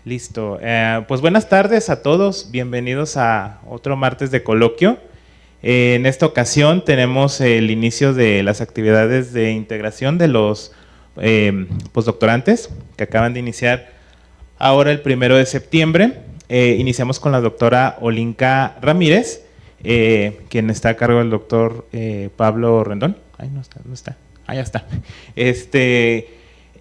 Listo. Pues buenas tardes a todos. Bienvenidos a otro martes de coloquio. En esta ocasión tenemos el inicio de las actividades de integración de los postdoctorantes que acaban de iniciar ahora el 1 de septiembre. Iniciamos con la doctora Olinka Ramírez, quien está a cargo del doctor Pablo Rendón. Ay, no está. Ya está.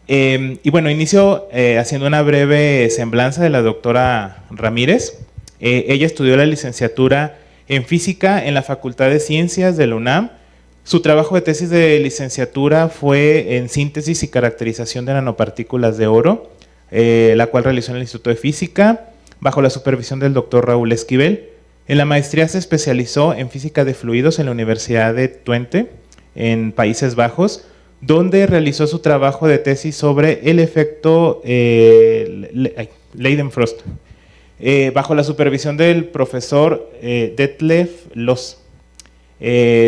Y bueno, inicio haciendo una breve semblanza de la doctora Ramírez. Ella estudió la licenciatura en Física en la Facultad de Ciencias de la UNAM. Su trabajo de tesis de licenciatura fue en síntesis y caracterización de nanopartículas de oro, la cual realizó en el Instituto de Física, bajo la supervisión del doctor Raúl Esquivel. En la maestría se especializó en Física de Fluidos en la Universidad de Twente, en Países Bajos, donde realizó su trabajo de tesis sobre el efecto Leidenfrost, bajo la supervisión del profesor Detlef Loos.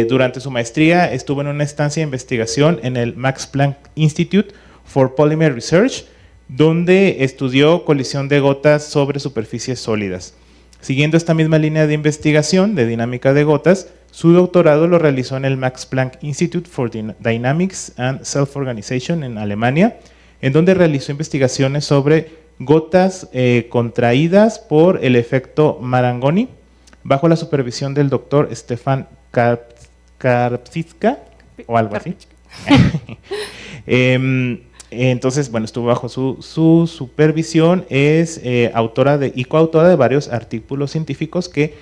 Durante su maestría estuvo en una estancia de investigación en el Max Planck Institute for Polymer Research, donde estudió colisión de gotas sobre superficies sólidas. Siguiendo esta misma línea de investigación de dinámica de gotas, su doctorado lo realizó en el Max Planck Institute for Dynamics and Self-Organization en Alemania, en donde realizó investigaciones sobre gotas contraídas por el efecto Marangoni, bajo la supervisión del doctor Stefan Karpczyka, o algo así. Entonces, bueno, estuvo bajo su supervisión, es autora y coautora de varios artículos científicos que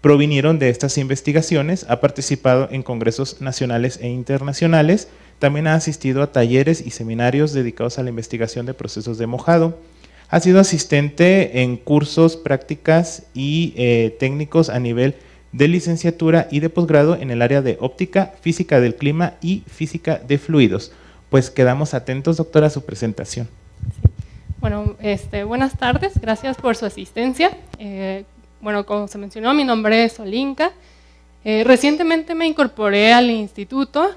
provinieron de estas investigaciones, ha participado en congresos nacionales e internacionales, también ha asistido a talleres y seminarios dedicados a la investigación de procesos de mojado, ha sido asistente en cursos, prácticas y técnicos a nivel de licenciatura y de posgrado en el área de óptica, física del clima y física de fluidos. Pues quedamos atentos, doctora, a su presentación. Sí. Bueno, buenas tardes, gracias por su asistencia. Bueno, como se mencionó, mi nombre es Olinka. Recientemente me incorporé al instituto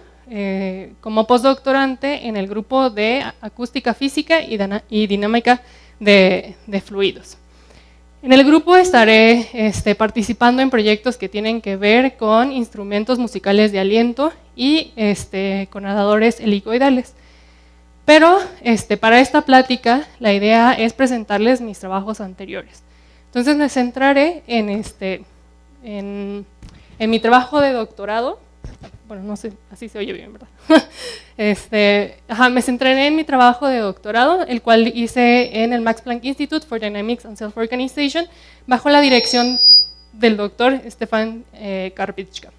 como postdoctorante en el grupo de acústica física y dinámica de fluidos. En el grupo estaré participando en proyectos que tienen que ver con instrumentos musicales de aliento y con nadadores helicoidales. Pero para esta plática la idea es presentarles mis trabajos anteriores. Entonces me centraré en mi trabajo de doctorado. Bueno, no sé, así se oye bien, ¿verdad? Me centraré en mi trabajo de doctorado, el cual hice en el Max Planck Institute for Dynamics and Self-Organization, bajo la dirección del doctor Stefan Karpczyka.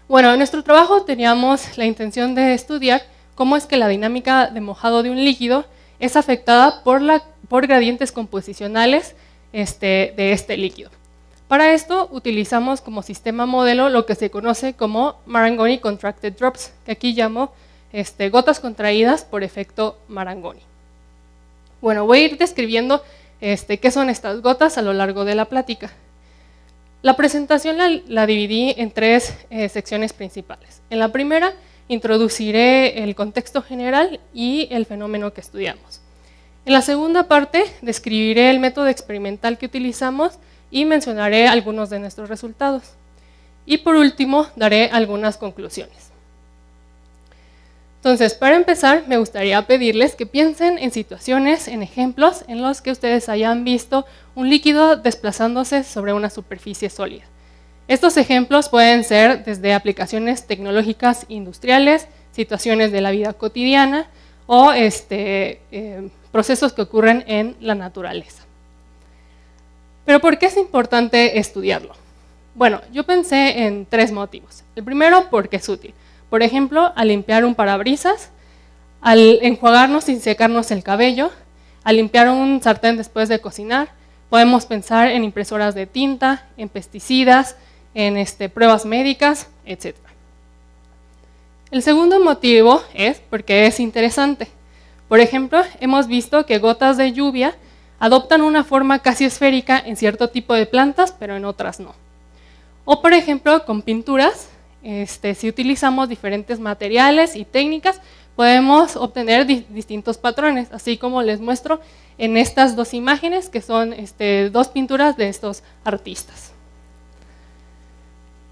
Bueno, en nuestro trabajo teníamos la intención de estudiar cómo es que la dinámica de mojado de un líquido es afectada por gradientes composicionales de este líquido. Para esto utilizamos como sistema modelo lo que se conoce como Marangoni Contracted Drops, que aquí llamo gotas contraídas por efecto Marangoni. Bueno, voy a ir describiendo qué son estas gotas a lo largo de la plática. La presentación la dividí en tres secciones principales. En la primera introduciré el contexto general y el fenómeno que estudiamos. En la segunda parte describiré el método experimental que utilizamos y mencionaré algunos de nuestros resultados. Y por último, daré algunas conclusiones. Entonces, para empezar, me gustaría pedirles que piensen en situaciones, en ejemplos en los que ustedes hayan visto un líquido desplazándose sobre una superficie sólida. Estos ejemplos pueden ser desde aplicaciones tecnológicas industriales, situaciones de la vida cotidiana o procesos que ocurren en la naturaleza. ¿Pero por qué es importante estudiarlo? Bueno, yo pensé en tres motivos. El primero, porque es útil. Por ejemplo, al limpiar un parabrisas, al enjuagarnos y secarnos el cabello, al limpiar un sartén después de cocinar, podemos pensar en impresoras de tinta, en pesticidas, en pruebas médicas, etc. El segundo motivo es porque es interesante. Por ejemplo, hemos visto que gotas de lluvia adoptan una forma casi esférica en cierto tipo de plantas, pero en otras no. O por ejemplo, con pinturas, si utilizamos diferentes materiales y técnicas, podemos obtener distintos patrones, así como les muestro en estas dos imágenes, que son dos pinturas de estos artistas.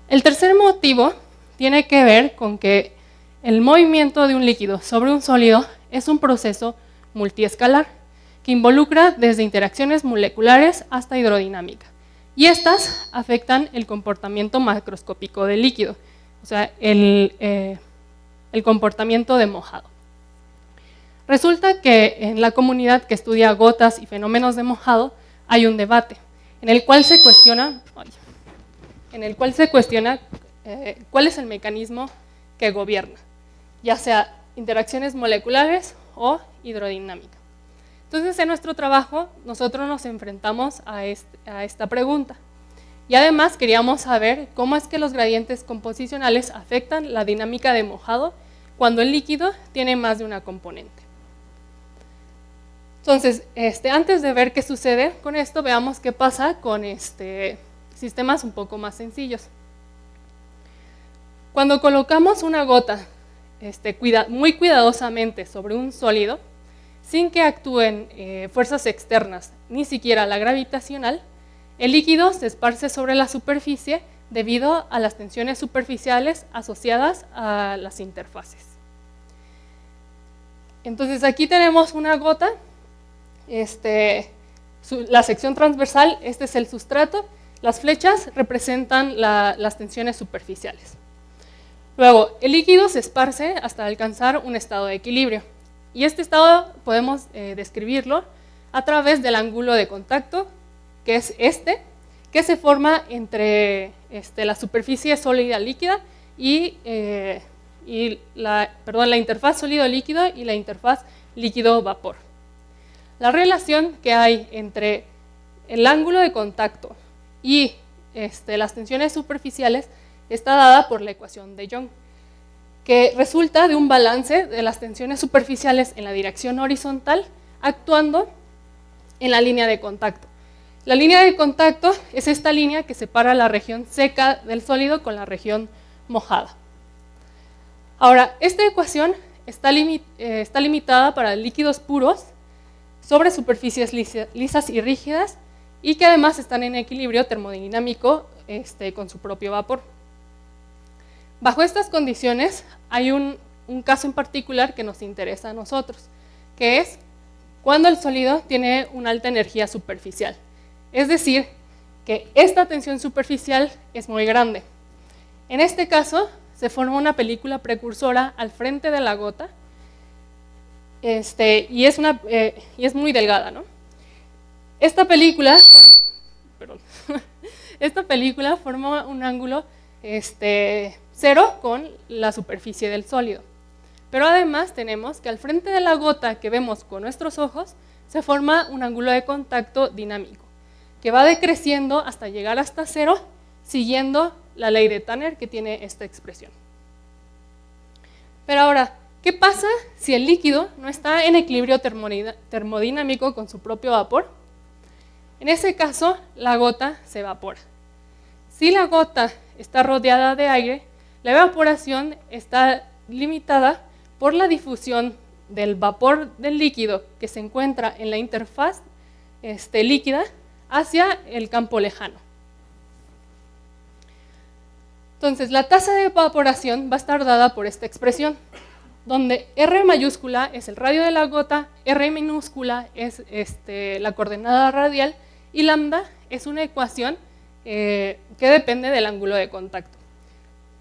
El tercer motivo tiene que ver con que el movimiento de un líquido sobre un sólido es un proceso multiescalar, que involucra desde interacciones moleculares hasta hidrodinámica. Y estas afectan el comportamiento macroscópico del líquido, o sea, el comportamiento de mojado. Resulta que en la comunidad que estudia gotas y fenómenos de mojado hay un debate en el cual se cuestiona, cuál es el mecanismo que gobierna, ya sea interacciones moleculares o hidrodinámica. Entonces, en nuestro trabajo, nosotros nos enfrentamos a esta pregunta. Y además queríamos saber cómo es que los gradientes composicionales afectan la dinámica de mojado cuando el líquido tiene más de una componente. Entonces, antes de ver qué sucede con esto, veamos qué pasa con sistemas un poco más sencillos. Cuando colocamos una gota muy cuidadosamente sobre un sólido, sin que actúen fuerzas externas, ni siquiera la gravitacional, el líquido se esparce sobre la superficie debido a las tensiones superficiales asociadas a las interfaces. Entonces aquí tenemos una gota, la sección transversal, este es el sustrato, las flechas representan las tensiones superficiales. Luego, el líquido se esparce hasta alcanzar un estado de equilibrio. Y este estado podemos describirlo a través del ángulo de contacto, que es que se forma entre la superficie sólida líquida y la interfaz sólido-líquido y la interfaz líquido-vapor. La relación que hay entre el ángulo de contacto y las tensiones superficiales está dada por la ecuación de Young, que resulta de un balance de las tensiones superficiales en la dirección horizontal actuando en la línea de contacto. La línea de contacto es esta línea que separa la región seca del sólido con la región mojada. Ahora, esta ecuación está limitada para líquidos puros sobre superficies lisas y rígidas y que además están en equilibrio termodinámico con su propio vapor. Bajo estas condiciones hay un caso en particular que nos interesa a nosotros, que es cuando el sólido tiene una alta energía superficial. Es decir, que esta tensión superficial es muy grande. En este caso, se forma una película precursora al frente de la gota y es muy delgada, ¿no? Esta película forma un ángulo cero con la superficie del sólido. Pero además tenemos que al frente de la gota que vemos con nuestros ojos se forma un ángulo de contacto dinámico que va decreciendo hasta llegar hasta cero siguiendo la ley de Tanner que tiene esta expresión. Pero ahora, ¿qué pasa si el líquido no está en equilibrio termodinámico con su propio vapor? En ese caso, la gota se evapora. Si la gota está rodeada de aire, la evaporación está limitada por la difusión del vapor del líquido que se encuentra en la interfaz líquida hacia el campo lejano. Entonces, la tasa de evaporación va a estar dada por esta expresión, donde R mayúscula es el radio de la gota, R minúscula es la coordenada radial y lambda es una ecuación que depende del ángulo de contacto.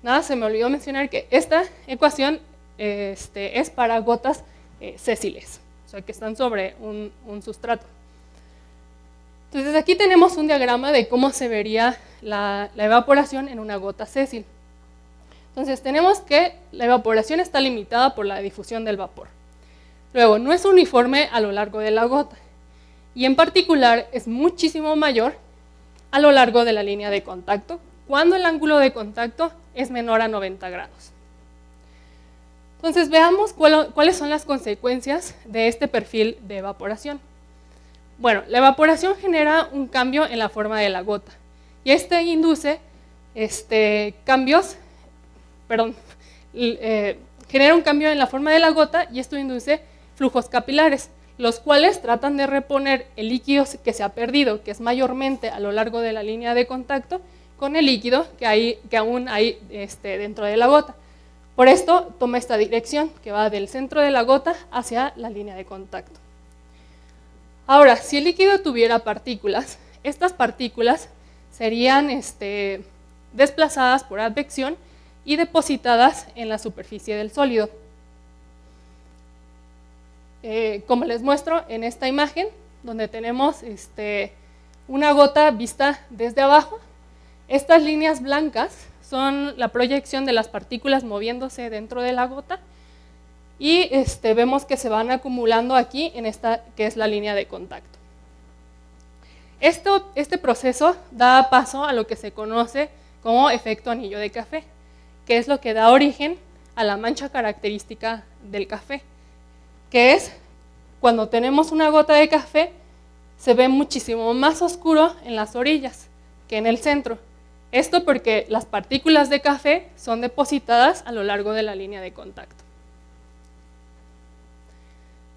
Nada, se me olvidó mencionar que esta ecuación es para gotas sésiles, o sea que están sobre un sustrato. Entonces aquí tenemos un diagrama de cómo se vería la evaporación en una gota sésil. Entonces tenemos que la evaporación está limitada por la difusión del vapor. Luego, no es uniforme a lo largo de la gota y en particular es muchísimo mayor a lo largo de la línea de contacto cuando el ángulo de contacto es menor a 90 grados. Entonces veamos cuáles son las consecuencias de este perfil de evaporación. Bueno, la evaporación genera un cambio en la forma de la gota y genera genera un cambio en la forma de la gota y esto induce flujos capilares, los cuales tratan de reponer el líquido que se ha perdido, que es mayormente a lo largo de la línea de contacto, con el líquido que aún hay dentro de la gota. Por esto toma esta dirección que va del centro de la gota hacia la línea de contacto. Ahora, si el líquido tuviera partículas, estas partículas serían desplazadas por advección y depositadas en la superficie del sólido. Como les muestro en esta imagen, donde tenemos una gota vista desde abajo, estas líneas blancas son la proyección de las partículas moviéndose dentro de la gota y vemos que se van acumulando aquí en esta que es la línea de contacto. Este proceso da paso a lo que se conoce como efecto anillo de café, que es lo que da origen a la mancha característica del café, que es cuando tenemos una gota de café, se ve muchísimo más oscuro en las orillas que en el centro. Esto porque las partículas de café son depositadas a lo largo de la línea de contacto.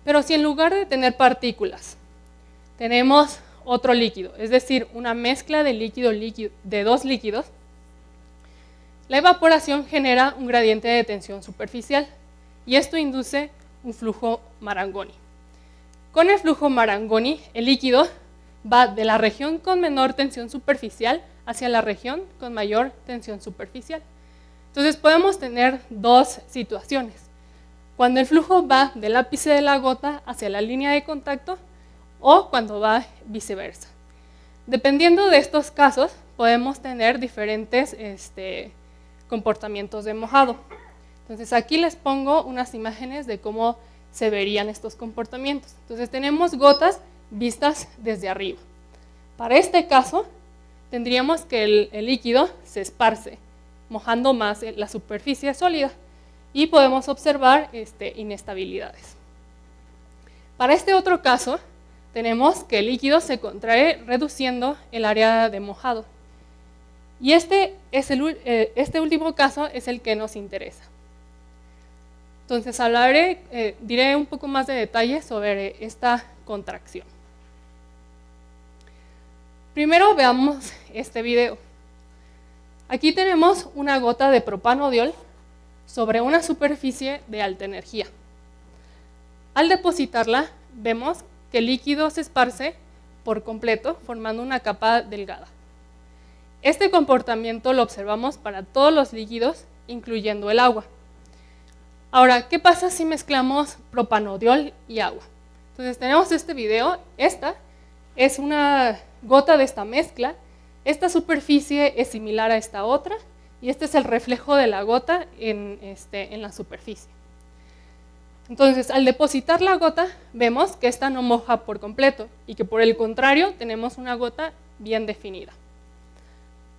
Pero si en lugar de tener partículas, tenemos otro líquido, es decir, una mezcla de de dos líquidos, la evaporación genera un gradiente de tensión superficial y esto induce un flujo Marangoni. Con el flujo Marangoni, el líquido va de la región con menor tensión superficial hacia la región con mayor tensión superficial. Entonces podemos tener dos situaciones. Cuando el flujo va del ápice de la gota hacia la línea de contacto o cuando va viceversa. Dependiendo de estos casos, podemos tener diferentes comportamientos de mojado. Entonces aquí les pongo unas imágenes de cómo se verían estos comportamientos. Entonces tenemos gotas vistas desde arriba. Para este caso, tendríamos que el líquido se esparce, mojando más la superficie sólida y podemos observar inestabilidades. Para este otro caso, tenemos que el líquido se contrae reduciendo el área de mojado. Y este último caso es el que nos interesa. Entonces diré un poco más de detalle sobre esta contracción. Primero veamos este video. Aquí tenemos una gota de propanodiol sobre una superficie de alta energía. Al depositarla, vemos que el líquido se esparce por completo, formando una capa delgada. Este comportamiento lo observamos para todos los líquidos, incluyendo el agua. Ahora, ¿qué pasa si mezclamos propanodiol y agua? Entonces tenemos este video, esta es una gota de esta mezcla, esta superficie es similar a esta otra y este es el reflejo de la gota en la superficie. Entonces, al depositar la gota, vemos que esta no moja por completo y que por el contrario tenemos una gota bien definida.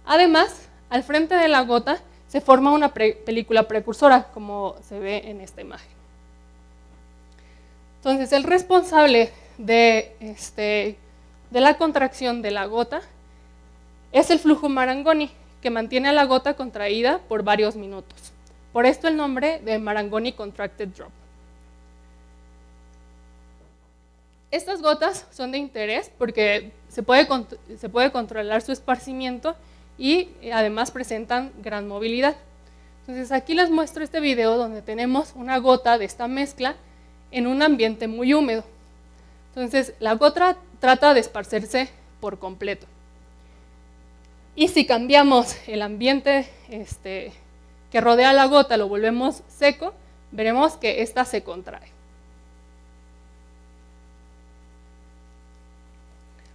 Además, al frente de la gota se forma una película precursora, como se ve en esta imagen. Entonces, el responsable de la contracción de la gota es el flujo Marangoni, que mantiene a la gota contraída por varios minutos. Por esto el nombre de Marangoni Contracted Drop. Estas gotas son de interés porque se puede controlar su esparcimiento y además presentan gran movilidad. Entonces aquí les muestro este video donde tenemos una gota de esta mezcla en un ambiente muy húmedo. Entonces la gota trata de esparcerse por completo. Y si cambiamos el ambiente que rodea la gota, lo volvemos seco, veremos que esta se contrae.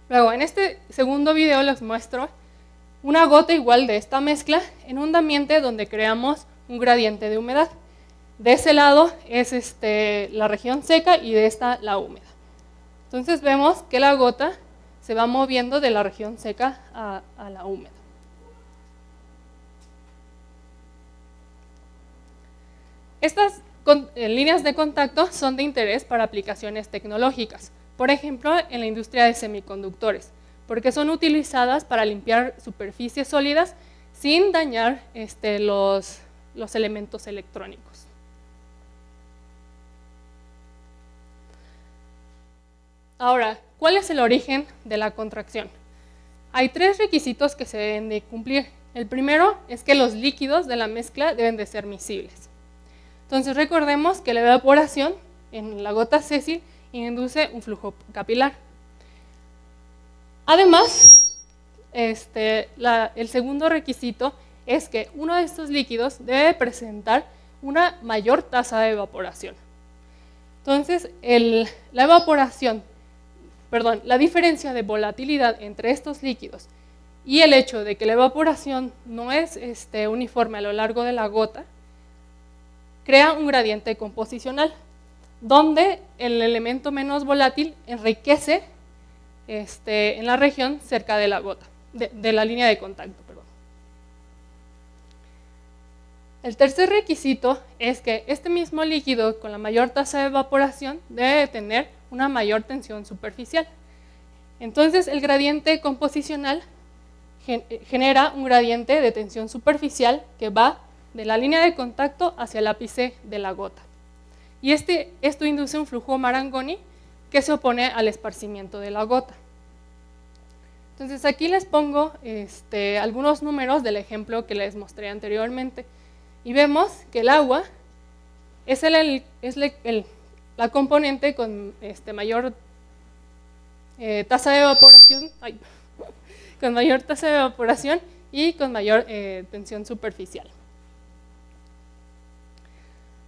Luego, en este segundo video les muestro una gota igual de esta mezcla en un ambiente donde creamos un gradiente de humedad. De ese lado es la región seca y de esta la húmeda. Entonces vemos que la gota se va moviendo de la región seca a la húmeda. Estas líneas de contacto son de interés para aplicaciones tecnológicas, por ejemplo, en la industria de semiconductores, porque son utilizadas para limpiar superficies sólidas sin dañar los elementos electrónicos. Ahora, ¿cuál es el origen de la contracción? Hay 3 requisitos que se deben de cumplir. El primero es que los líquidos de la mezcla deben de ser miscibles. Entonces recordemos que la evaporación en la gota Cecil induce un flujo capilar. Además, el segundo requisito es que uno de estos líquidos debe presentar una mayor tasa de evaporación. Entonces, la diferencia de volatilidad entre estos líquidos y el hecho de que la evaporación no es uniforme a lo largo de la gota, crea un gradiente composicional, donde el elemento menos volátil enriquece en la región cerca de la gota, de la línea de contacto. El tercer requisito es que este mismo líquido con la mayor tasa de evaporación debe tener una mayor tensión superficial. Entonces el gradiente composicional genera un gradiente de tensión superficial que va de la línea de contacto hacia el ápice de la gota. Y esto induce un flujo Marangoni que se opone al esparcimiento de la gota. Entonces aquí les pongo algunos números del ejemplo que les mostré anteriormente. Y vemos que el agua es la componente con mayor tasa de evaporación, con mayor tasa de evaporación y con mayor tensión superficial.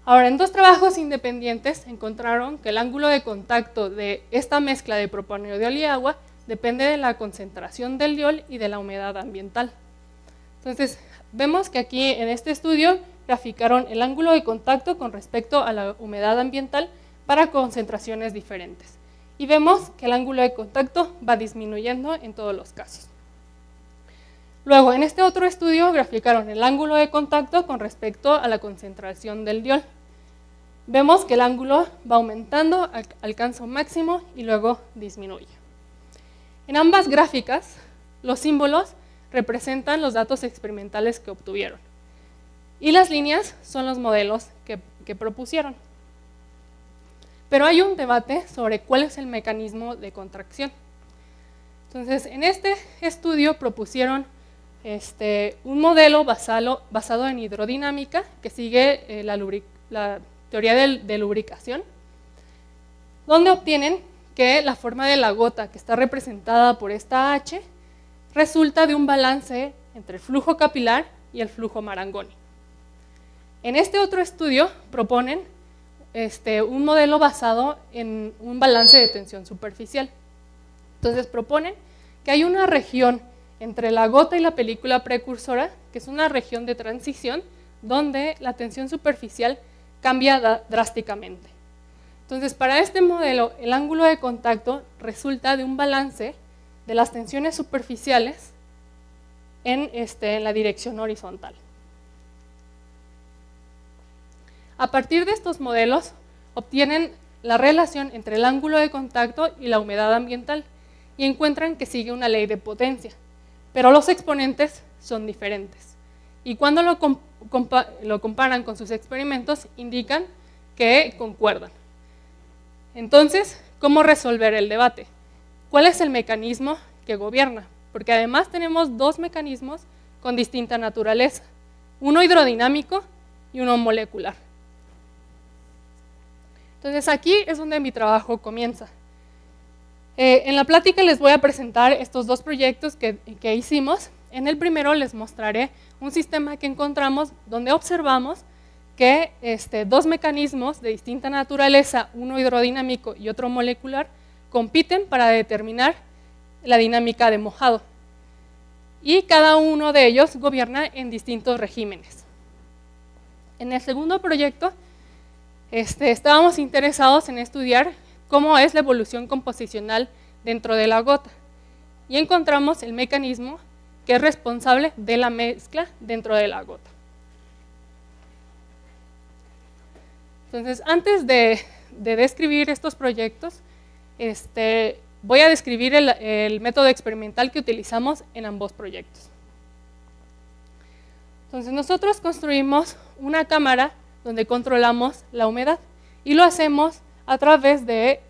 Ahora, en 2 trabajos independientes encontraron que el ángulo de contacto de esta mezcla de propanediol y agua depende de la concentración del diol y de la humedad ambiental. Entonces, vemos que aquí en este estudio graficaron el ángulo de contacto con respecto a la humedad ambiental para concentraciones diferentes. Y vemos que el ángulo de contacto va disminuyendo en todos los casos. Luego, en este otro estudio graficaron el ángulo de contacto con respecto a la concentración del diol. Vemos que el ángulo va aumentando, alcanza un máximo y luego disminuye. En ambas gráficas, los símbolos representan los datos experimentales que obtuvieron. Y las líneas son los modelos que propusieron. Pero hay un debate sobre cuál es el mecanismo de contracción. Entonces, en este estudio propusieron un modelo basado en hidrodinámica que sigue la teoría de lubricación, donde obtienen que la forma de la gota que está representada por esta H resulta de un balance entre el flujo capilar y el flujo Marangoni. En este otro estudio proponen un modelo basado en un balance de tensión superficial. Entonces proponen que hay una región entre la gota y la película precursora, que es una región de transición, donde la tensión superficial cambia drásticamente. Entonces, para este modelo, el ángulo de contacto resulta de un balance de las tensiones superficiales en la dirección horizontal. A partir de estos modelos, obtienen la relación entre el ángulo de contacto y la humedad ambiental y encuentran que sigue una ley de potencia, pero los exponentes son diferentes. Y cuando lo comparan con sus experimentos, indican que concuerdan. Entonces, ¿cómo resolver el debate? ¿Cuál es el mecanismo que gobierna? Porque además tenemos 2 mecanismos con distinta naturaleza, uno hidrodinámico y uno molecular. Entonces aquí es donde mi trabajo comienza. En la plática les voy a presentar estos 2 proyectos que hicimos. En el primero les mostraré un sistema que encontramos donde observamos que 2 mecanismos de distinta naturaleza, uno hidrodinámico y otro molecular, compiten para determinar la dinámica de mojado. Y cada uno de ellos gobierna en distintos regímenes. En el segundo proyecto, estábamos interesados en estudiar cómo es la evolución composicional dentro de la gota. Y encontramos el mecanismo que es responsable de la mezcla dentro de la gota. Entonces, antes de describir estos proyectos, voy a describir el método experimental que utilizamos en ambos proyectos. Entonces, nosotros construimos una cámara donde controlamos la humedad y lo hacemos a través de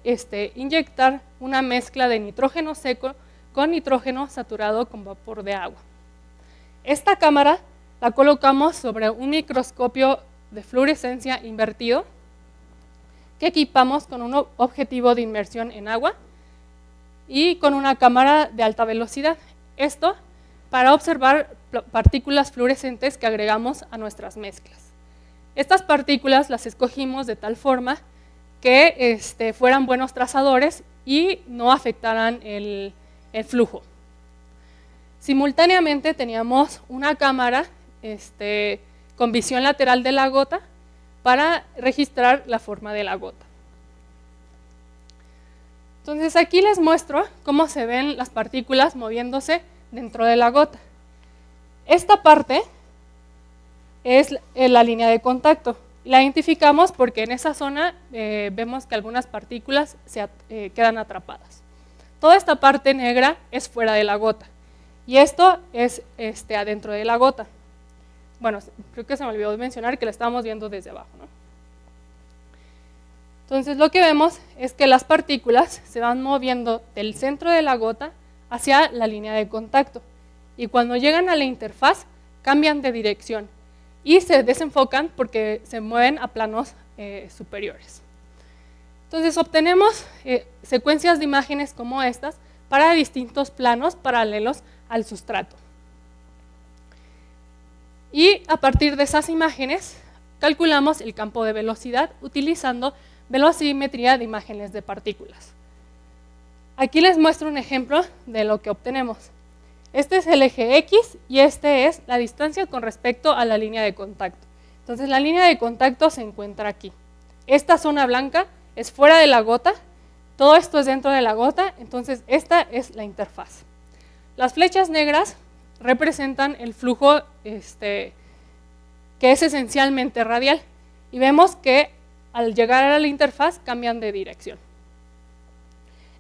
inyectar una mezcla de nitrógeno seco con nitrógeno saturado con vapor de agua. Esta cámara la colocamos sobre un microscopio de fluorescencia invertido que equipamos con un objetivo de inmersión en agua y con una cámara de alta velocidad. Esto para observar partículas fluorescentes que agregamos a nuestras mezclas. Estas partículas las escogimos de tal forma que fueran buenos trazadores y no afectaran el flujo. Simultáneamente teníamos una cámara con visión lateral de la gota para registrar la forma de la gota. Entonces aquí les muestro cómo se ven las partículas moviéndose dentro de la gota. Esta parte es la línea de contacto. La identificamos porque en esa zona vemos que algunas partículas quedan atrapadas. Toda esta parte negra es fuera de la gota y esto es adentro de la gota. Bueno, creo que se me olvidó mencionar que la estábamos viendo desde abajo, ¿no? Entonces lo que vemos es que las partículas se van moviendo del centro de la gota hacia la línea de contacto y cuando llegan a la interfaz cambian de dirección y se desenfocan porque se mueven a planos superiores. Entonces obtenemos secuencias de imágenes como estas para distintos planos paralelos al sustrato. Y a partir de esas imágenes calculamos el campo de velocidad utilizando velocimetría de imágenes de partículas. Aquí les muestro un ejemplo de lo que obtenemos. Este es el eje X y este es la distancia con respecto a la línea de contacto. Entonces la línea de contacto se encuentra aquí. Esta zona blanca es fuera de la gota, todo esto es dentro de la gota, entonces esta es la interfaz. Las flechas negras representan el flujo que es esencialmente radial y vemos que al llegar a la interfaz cambian de dirección.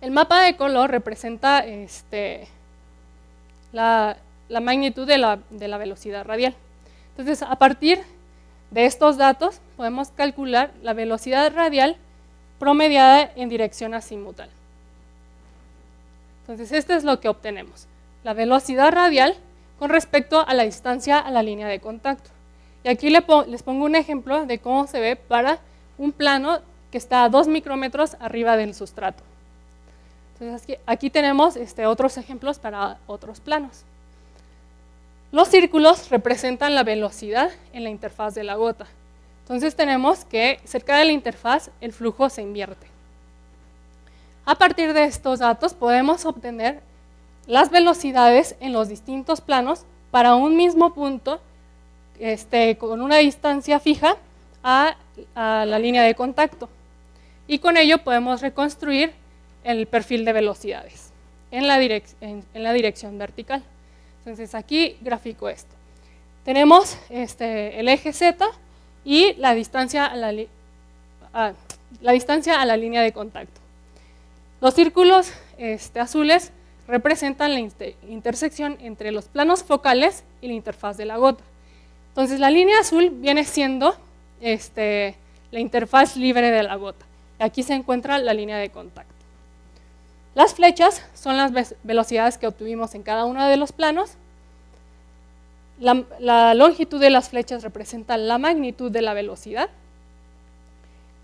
El mapa de color representa la magnitud de la velocidad radial. Entonces, a partir de estos datos podemos calcular la velocidad radial promediada en dirección azimutal. Entonces, esto es lo que obtenemos. La velocidad radial con respecto a la distancia a la línea de contacto. Y aquí les pongo un ejemplo de cómo se ve para un plano que está a 2 micrómetros arriba del sustrato. Entonces aquí tenemos otros ejemplos para otros planos. Los círculos representan la velocidad en la interfaz de la gota. Entonces tenemos que cerca de la interfaz el flujo se invierte. A partir de estos datos podemos obtener las velocidades en los distintos planos para un mismo punto con una distancia fija a la línea de contacto. Y con ello podemos reconstruir el perfil de velocidades en la dirección vertical. Entonces aquí grafico esto. Tenemos el eje Z y la distancia a la línea de contacto. Los círculos azules representan la intersección entre los planos focales y la interfaz de la gota. Entonces la línea azul viene siendo la interfaz libre de la gota. Aquí se encuentra la línea de contacto. Las flechas son las velocidades que obtuvimos en cada uno de los planos. La longitud de las flechas representa la magnitud de la velocidad.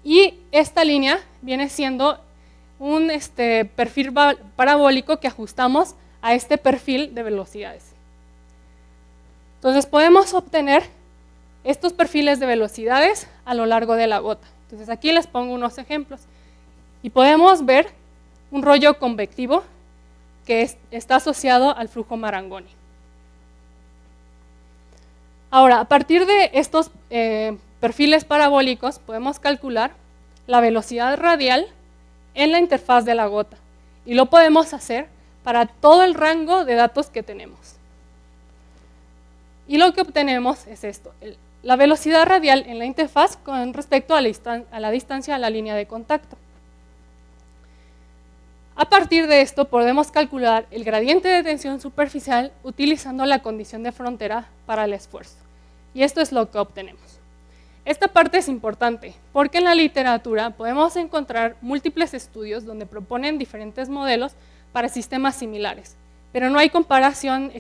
Y esta línea viene siendo un perfil parabólico que ajustamos a este perfil de velocidades. Entonces podemos obtener estos perfiles de velocidades a lo largo de la gota. Entonces aquí les pongo unos ejemplos. Y podemos ver un rollo convectivo que está asociado al flujo Marangoni. Ahora, a partir de estos perfiles parabólicos podemos calcular la velocidad radial en la interfaz de la gota. Y lo podemos hacer para todo el rango de datos que tenemos. Y lo que obtenemos es esto, la velocidad radial en la interfaz con respecto a la distancia a la línea de contacto. A partir de esto podemos calcular el gradiente de tensión superficial utilizando la condición de frontera para el esfuerzo. Y esto es lo que obtenemos. Esta parte es importante porque en la literatura podemos encontrar múltiples estudios donde proponen diferentes modelos para sistemas similares, pero no hay comparación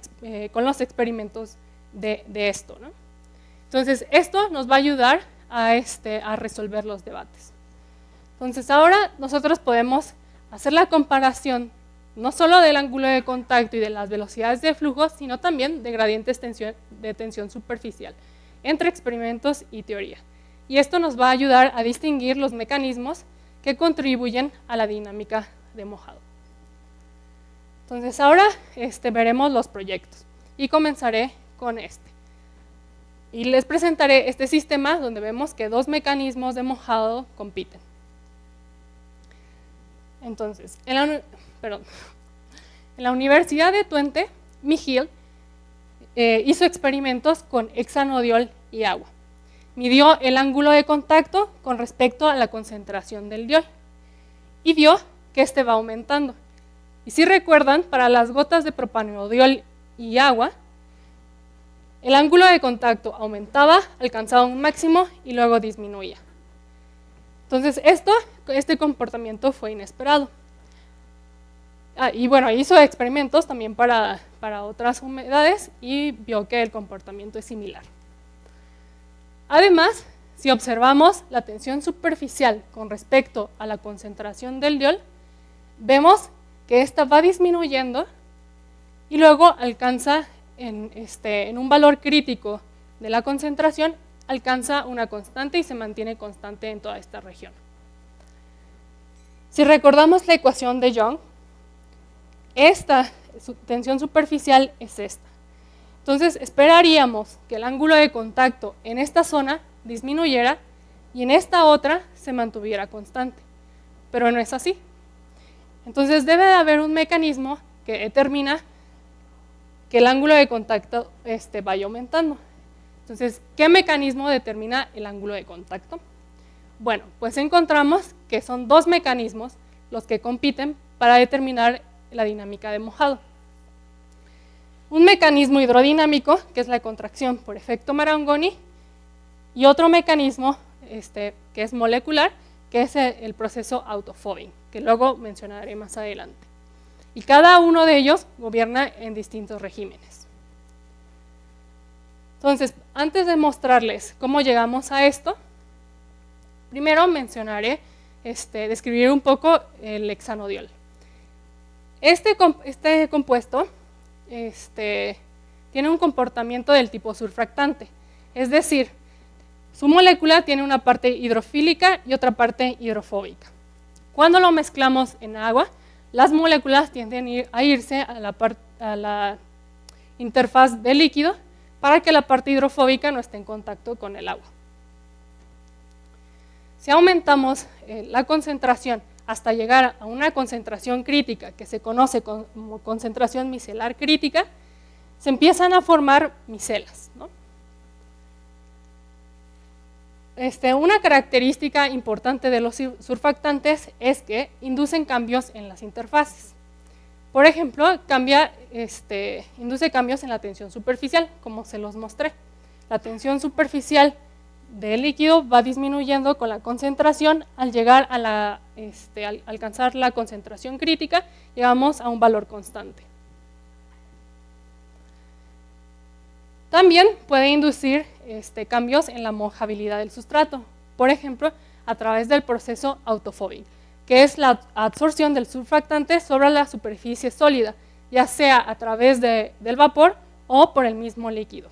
con los experimentos de esto, ¿no? Entonces, esto nos va a ayudar a resolver los debates. Entonces, ahora nosotros podemos hacer la comparación no solo del ángulo de contacto y de las velocidades de flujo, sino también de gradientes de tensión superficial entre experimentos y teoría. Y esto nos va a ayudar a distinguir los mecanismos que contribuyen a la dinámica de mojado. Entonces, ahora veremos los proyectos y comenzaré con este. Y les presentaré este sistema donde vemos que dos mecanismos de mojado compiten. Entonces, en la Universidad de Twente, Michiel hizo experimentos con hexanodiol y agua. Midió el ángulo de contacto con respecto a la concentración del diol y vio que este va aumentando. Y si recuerdan, para las gotas de propanediol y agua, el ángulo de contacto aumentaba, alcanzaba un máximo y luego disminuía. Entonces, este comportamiento fue inesperado. Y bueno, hizo experimentos también para otras humedades y vio que el comportamiento es similar. Además, si observamos la tensión superficial con respecto a la concentración del diol, vemos que esta va disminuyendo y luego alcanza en un valor crítico de la concentración, alcanza una constante y se mantiene constante en toda esta región. Si recordamos la ecuación de Young, esta tensión superficial es esta. Entonces, esperaríamos que el ángulo de contacto en esta zona disminuyera y en esta otra se mantuviera constante, pero no es así. Entonces, debe de haber un mecanismo que determina que el ángulo de contacto vaya aumentando. Entonces, ¿qué mecanismo determina el ángulo de contacto? Bueno, pues encontramos que son dos mecanismos los que compiten para determinar la dinámica de mojado. Un mecanismo hidrodinámico, que es la contracción por efecto Marangoni, y otro mecanismo que es molecular, que es el proceso autofobbing, que luego mencionaré más adelante. Y cada uno de ellos gobierna en distintos regímenes. Entonces, antes de mostrarles cómo llegamos a esto, primero mencionaré, describir un poco el hexanodiol. Este compuesto tiene un comportamiento del tipo surfactante, es decir, su molécula tiene una parte hidrofílica y otra parte hidrofóbica. Cuando lo mezclamos en agua, las moléculas tienden a irse a la interfaz del líquido para que la parte hidrofóbica no esté en contacto con el agua. Si aumentamos la concentración hasta llegar a una concentración crítica que se conoce como concentración micelar crítica, se empiezan a formar micelas, ¿no? Una característica importante de los surfactantes es que inducen cambios en las interfaces. Por ejemplo, induce cambios en la tensión superficial, como se los mostré. La tensión superficial del líquido va disminuyendo con la concentración. Al llegar al alcanzar la concentración crítica, llegamos a un valor constante. También puede inducir cambios en la mojabilidad del sustrato, por ejemplo, a través del proceso autofobbing, que es la absorción del surfactante sobre la superficie sólida, ya sea a través del vapor o por el mismo líquido.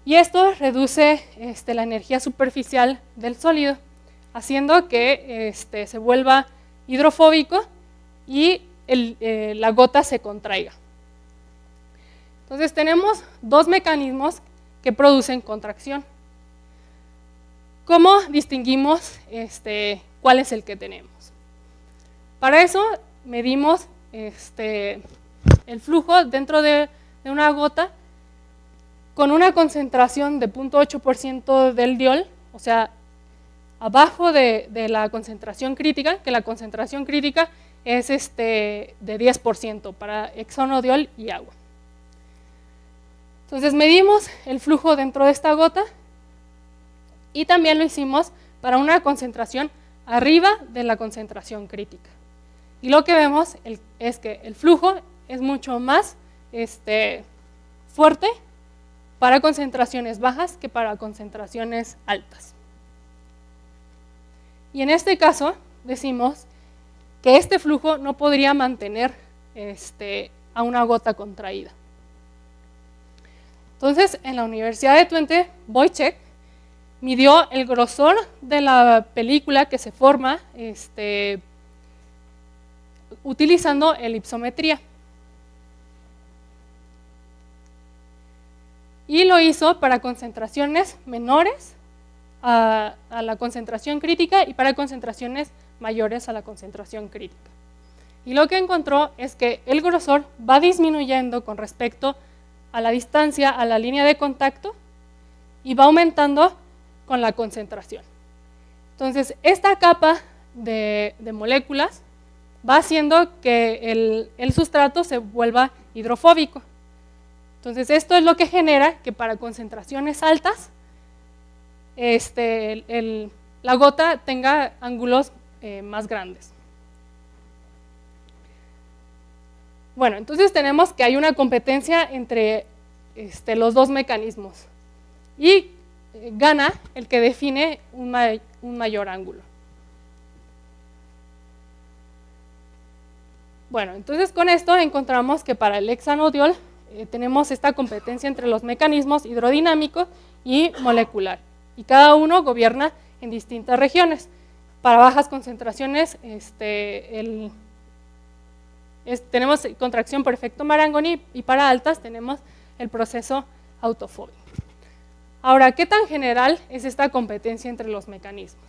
Y esto reduce la energía superficial del sólido, haciendo que se vuelva hidrofóbico y la gota se contraiga. Entonces tenemos dos mecanismos que producen contracción. ¿Cómo distinguimos cuál es el que tenemos? Para eso medimos el flujo dentro de una gota con una concentración de 0.8% del diol, o sea, abajo de la concentración crítica, que la concentración crítica es de 10% para hexanodiol y agua. Entonces medimos el flujo dentro de esta gota y también lo hicimos para una concentración arriba de la concentración crítica. Y lo que vemos es que el flujo es mucho más fuerte para concentraciones bajas que para concentraciones altas. Y en este caso decimos que este flujo no podría mantener a una gota contraída. Entonces, en la Universidad de Twente, Wojciech midió el grosor de la película que se forma utilizando elipsometría. Y lo hizo para concentraciones menores a la concentración crítica y para concentraciones mayores a la concentración crítica. Y lo que encontró es que el grosor va disminuyendo con respecto a la distancia a la línea de contacto y va aumentando con la concentración. Entonces, esta capa de moléculas va haciendo que el sustrato se vuelva hidrofóbico. Entonces, esto es lo que genera que para concentraciones altas la gota tenga ángulos más grandes. Bueno, entonces tenemos que hay una competencia entre los dos mecanismos y gana el que define un mayor ángulo. Bueno, entonces con esto encontramos que para el hexanodiol tenemos esta competencia entre los mecanismos hidrodinámico y molecular, y cada uno gobierna en distintas regiones. Para bajas concentraciones tenemos contracción por efecto Marangoni y para altas tenemos el proceso autofóbico. Ahora, ¿qué tan general es esta competencia entre los mecanismos?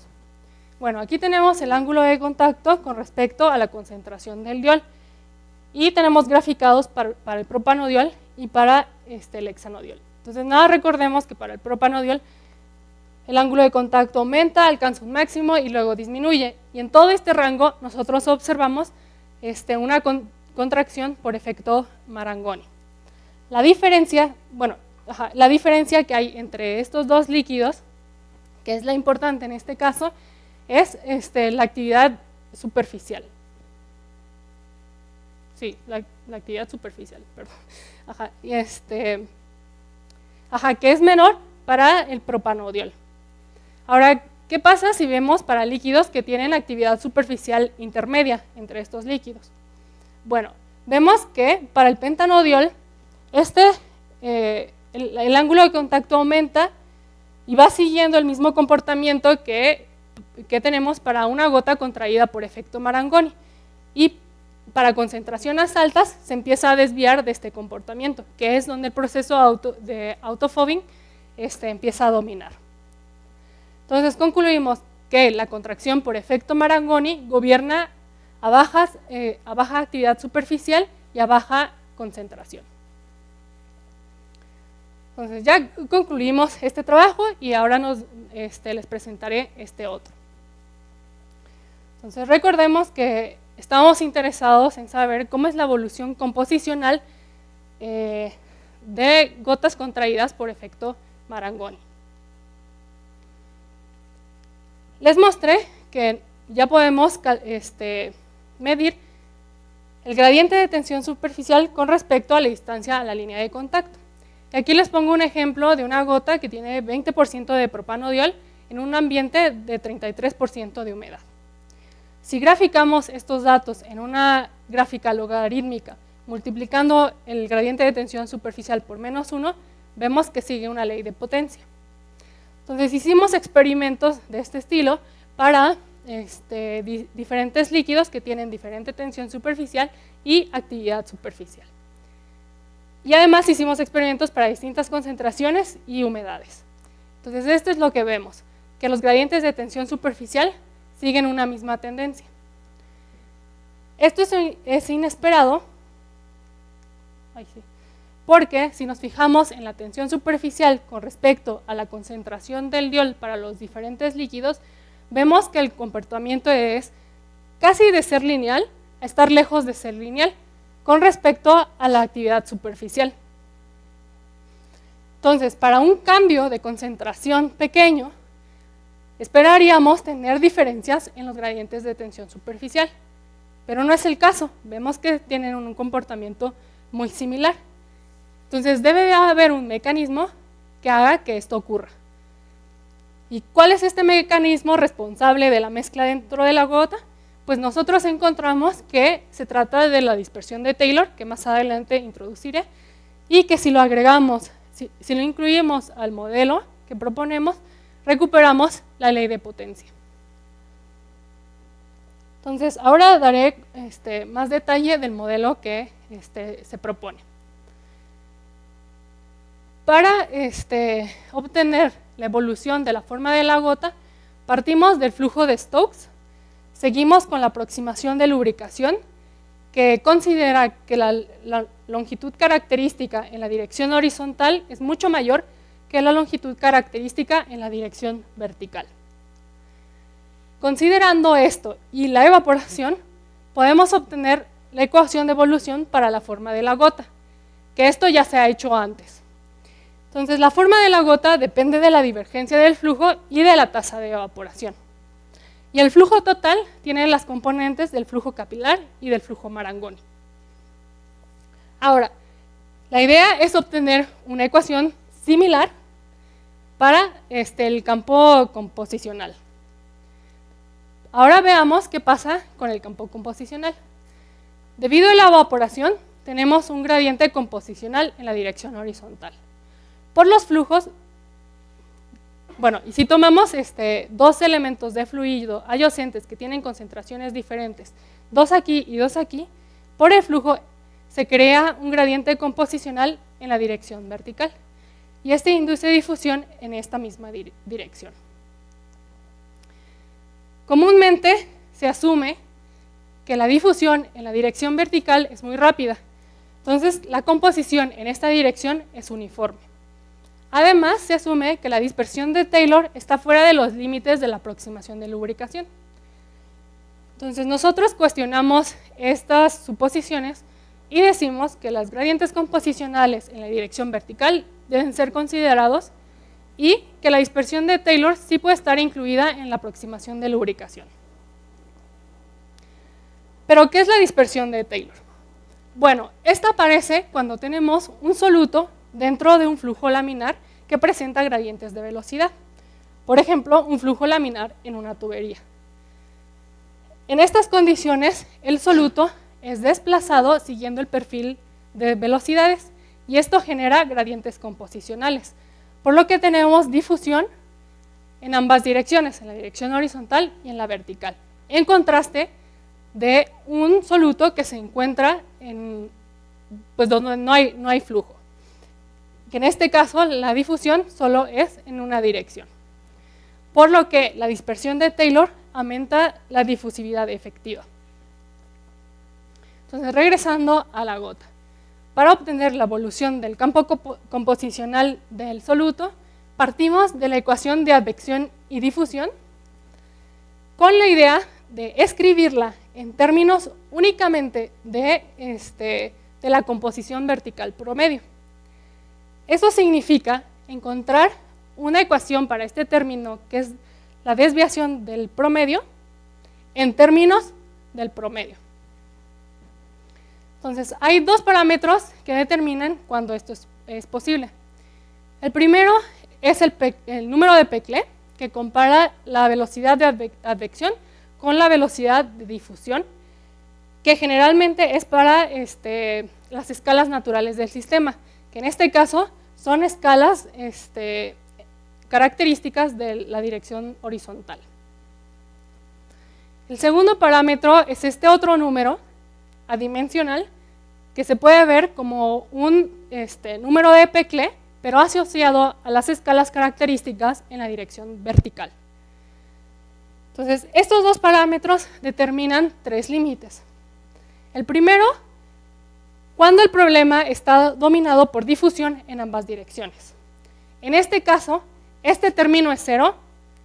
Bueno, aquí tenemos el ángulo de contacto con respecto a la concentración del diol y tenemos graficados para el propanodiol y para el hexanodiol. Entonces, nada, recordemos que para el propanodiol el ángulo de contacto aumenta, alcanza un máximo y luego disminuye. Y en todo este rango nosotros observamos una contracción por efecto Marangoni. La diferencia que hay entre estos dos líquidos, que es la importante en este caso, es la actividad superficial. Sí, la actividad superficial, perdón. Que es menor para el propanodiol. Ahora, ¿qué pasa si vemos para líquidos que tienen actividad superficial intermedia entre estos líquidos? Bueno, vemos que para el pentanodiol el ángulo de contacto aumenta y va siguiendo el mismo comportamiento que tenemos para una gota contraída por efecto Marangoni. Y para concentraciones altas se empieza a desviar de este comportamiento, que es donde el proceso de autofobing empieza a dominar. Entonces concluimos que la contracción por efecto Marangoni gobierna a baja actividad superficial y a baja concentración. Entonces ya concluimos este trabajo y ahora les presentaré este otro. Entonces recordemos que estamos interesados en saber cómo es la evolución composicional de gotas contraídas por efecto Marangoni. Les mostré que ya podemos medir el gradiente de tensión superficial con respecto a la distancia a la línea de contacto. Y aquí les pongo un ejemplo de una gota que tiene 20% de propanodiol en un ambiente de 33% de humedad. Si graficamos estos datos en una gráfica logarítmica, multiplicando el gradiente de tensión superficial por -1, vemos que sigue una ley de potencia. Entonces hicimos experimentos de este estilo para diferentes líquidos que tienen diferente tensión superficial y actividad superficial. Y además hicimos experimentos para distintas concentraciones y humedades. Entonces esto es lo que vemos, que los gradientes de tensión superficial siguen una misma tendencia. Esto es inesperado, porque si nos fijamos en la tensión superficial con respecto a la concentración del diol para los diferentes líquidos, vemos que el comportamiento es casi de ser lineal a estar lejos de ser lineal con respecto a la actividad superficial. Entonces, para un cambio de concentración pequeño, esperaríamos tener diferencias en los gradientes de tensión superficial, pero no es el caso. Vemos que tienen un comportamiento muy similar. Entonces debe haber un mecanismo que haga que esto ocurra. ¿Y cuál es este mecanismo responsable de la mezcla dentro de la gota? Pues nosotros encontramos que se trata de la dispersión de Taylor, que más adelante introduciré, y que si lo agregamos, si lo incluimos al modelo que proponemos, recuperamos la ley de potencia. Entonces, ahora daré más detalle del modelo que se propone. Para obtener la evolución de la forma de la gota, partimos del flujo de Stokes, seguimos con la aproximación de lubricación, que considera que la longitud característica en la dirección horizontal es mucho mayor que la longitud característica en la dirección vertical. Considerando esto y la evaporación, podemos obtener la ecuación de evolución para la forma de la gota, que esto ya se ha hecho antes. Entonces, la forma de la gota depende de la divergencia del flujo y de la tasa de evaporación. Y el flujo total tiene las componentes del flujo capilar y del flujo Marangoni. Ahora, la idea es obtener una ecuación similar para el campo composicional. Ahora veamos qué pasa con el campo composicional. Debido a la evaporación, tenemos un gradiente composicional en la dirección horizontal. Por los flujos, bueno, y si tomamos dos elementos de fluido adyacentes que tienen concentraciones diferentes, dos aquí y dos aquí, por el flujo se crea un gradiente composicional en la dirección vertical. Y este induce difusión en esta misma dirección. Comúnmente se asume que la difusión en la dirección vertical es muy rápida. Entonces, la composición en esta dirección es uniforme. Además, se asume que la dispersión de Taylor está fuera de los límites de la aproximación de lubricación. Entonces, nosotros cuestionamos estas suposiciones y decimos que los gradientes composicionales en la dirección vertical deben ser considerados y que la dispersión de Taylor sí puede estar incluida en la aproximación de lubricación. ¿Pero qué es la dispersión de Taylor? Bueno, esta aparece cuando tenemos un soluto dentro de un flujo laminar que presenta gradientes de velocidad. Por ejemplo, un flujo laminar en una tubería. En estas condiciones, el soluto es desplazado siguiendo el perfil de velocidades y esto genera gradientes composicionales, por lo que tenemos difusión en ambas direcciones, en la dirección horizontal y en la vertical, en contraste de un soluto que se encuentra en, donde no hay flujo, que en este caso la difusión solo es en una dirección, por lo que la dispersión de Taylor aumenta la difusividad efectiva. Entonces, regresando a la gota. Para obtener la evolución del campo composicional del soluto, partimos de la ecuación de advección y difusión con la idea de escribirla en términos únicamente de la composición vertical promedio. Eso significa encontrar una ecuación para este término que es la desviación del promedio en términos del promedio. Entonces, hay dos parámetros que determinan cuando esto es posible. El primero es el número de Peclet, que compara la velocidad de advección con la velocidad de difusión, que generalmente es para las escalas naturales del sistema, que en este caso son escalas características de la dirección horizontal. El segundo parámetro es este otro número adimensional, que se puede ver como un número de Peclet, pero asociado a las escalas características en la dirección vertical. Entonces, estos dos parámetros determinan tres límites. El primero, cuando el problema está dominado por difusión en ambas direcciones. En este caso, este término es 0,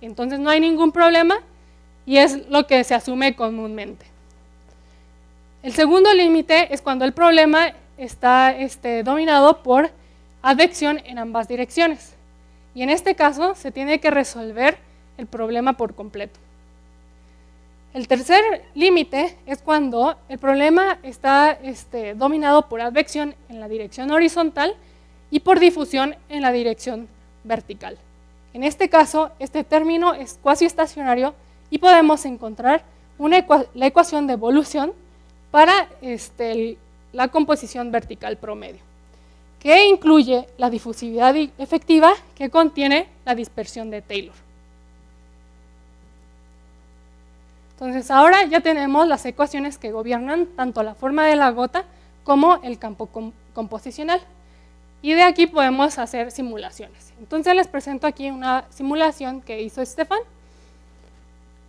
entonces no hay ningún problema y es lo que se asume comúnmente. El segundo límite es cuando el problema está dominado por advección en ambas direcciones. Y en este caso se tiene que resolver el problema por completo. El tercer límite es cuando el problema está dominado por advección en la dirección horizontal y por difusión en la dirección vertical. En este caso, este término es cuasi estacionario y podemos encontrar la ecuación de evolución para la composición vertical promedio, que incluye la difusividad efectiva que contiene la dispersión de Taylor. Entonces ahora ya tenemos las ecuaciones que gobiernan tanto la forma de la gota como el campo composicional. Y de aquí podemos hacer simulaciones. Entonces les presento aquí una simulación que hizo Stefan.